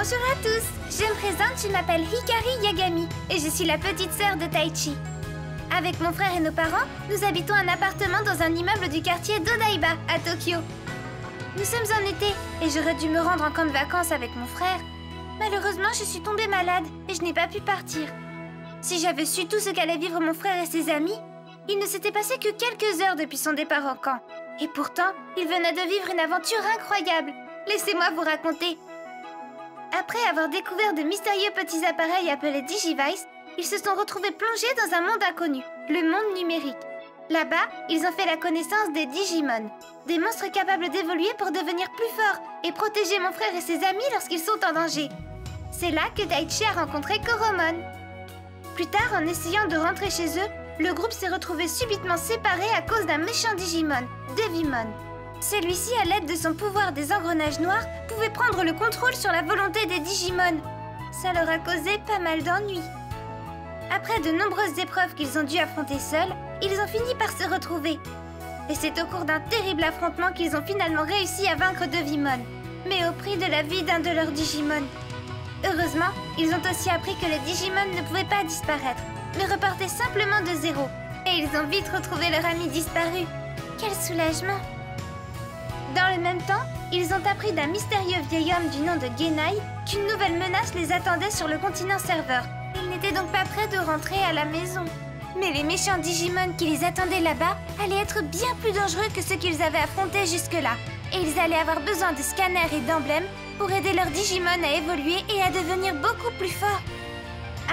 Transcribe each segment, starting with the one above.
Bonjour à tous, je me présente, je m'appelle Hikari Yagami et je suis la petite sœur de Taichi. Avec mon frère et nos parents, nous habitons un appartement dans un immeuble du quartier d'Odaiba, à Tokyo. Nous sommes en été et j'aurais dû me rendre en camp de vacances avec mon frère. Malheureusement, je suis tombée malade et je n'ai pas pu partir. Si j'avais su tout ce qu'allaient vivre mon frère et ses amis, il ne s'était passé que quelques heures depuis son départ en camp. Et pourtant, il venait de vivre une aventure incroyable. Laissez-moi vous raconter. Après avoir découvert de mystérieux petits appareils appelés Digivice, ils se sont retrouvés plongés dans un monde inconnu, le monde numérique. Là-bas, ils ont fait la connaissance des Digimon, des monstres capables d'évoluer pour devenir plus forts et protéger mon frère et ses amis lorsqu'ils sont en danger. C'est là que Taichi a rencontré Koromon. Plus tard, en essayant de rentrer chez eux, le groupe s'est retrouvé subitement séparé à cause d'un méchant Digimon, Devimon. Celui-ci, à l'aide de son pouvoir des engrenages noirs, pouvait prendre le contrôle sur la volonté des Digimon. Ça leur a causé pas mal d'ennuis. Après de nombreuses épreuves qu'ils ont dû affronter seuls, ils ont fini par se retrouver. Et c'est au cours d'un terrible affrontement qu'ils ont finalement réussi à vaincre Devimon, mais au prix de la vie d'un de leurs Digimon. Heureusement, ils ont aussi appris que les Digimon ne pouvaient pas disparaître, mais repartaient simplement de zéro. Et ils ont vite retrouvé leur ami disparu. Quel soulagement! Dans le même temps, ils ont appris d'un mystérieux vieil homme du nom de Genai qu'une nouvelle menace les attendait sur le continent serveur. Ils n'étaient donc pas prêts de rentrer à la maison. Mais les méchants Digimon qui les attendaient là-bas allaient être bien plus dangereux que ceux qu'ils avaient affrontés jusque-là. Et ils allaient avoir besoin de scanners et d'emblèmes pour aider leurs Digimon à évoluer et à devenir beaucoup plus forts.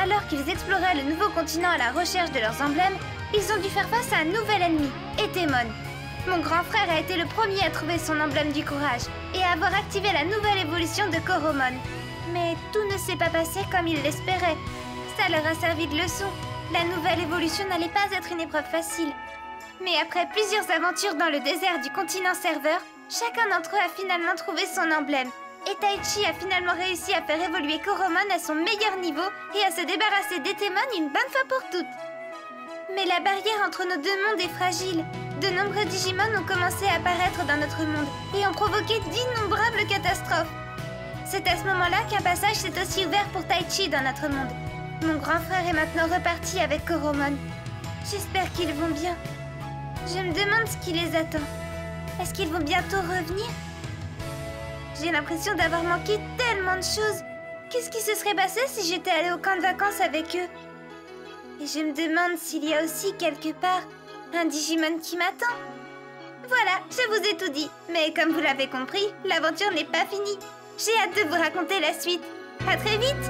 Alors qu'ils exploraient le nouveau continent à la recherche de leurs emblèmes, ils ont dû faire face à un nouvel ennemi, Etemon. Mon grand frère a été le premier à trouver son emblème du courage et à avoir activé la nouvelle évolution de Koromon. Mais tout ne s'est pas passé comme ils l'espéraient. Ça leur a servi de leçon. La nouvelle évolution n'allait pas être une épreuve facile. Mais après plusieurs aventures dans le désert du continent serveur, chacun d'entre eux a finalement trouvé son emblème. Et Taichi a finalement réussi à faire évoluer Koromon à son meilleur niveau et à se débarrasser d'Etemon une bonne fois pour toutes. Mais la barrière entre nos deux mondes est fragile. De nombreux Digimon ont commencé à apparaître dans notre monde et ont provoqué d'innombrables catastrophes. C'est à ce moment-là qu'un passage s'est aussi ouvert pour Taichi dans notre monde. Mon grand frère est maintenant reparti avec Koromon. J'espère qu'ils vont bien. Je me demande ce qui les attend. Est-ce qu'ils vont bientôt revenir? J'ai l'impression d'avoir manqué tellement de choses. Qu'est-ce qui se serait passé si j'étais allée au camp de vacances avec eux? Et je me demande s'il y a aussi quelque part un Digimon qui m'attend. Voilà, je vous ai tout dit. Mais comme vous l'avez compris, l'aventure n'est pas finie. J'ai hâte de vous raconter la suite. À très vite!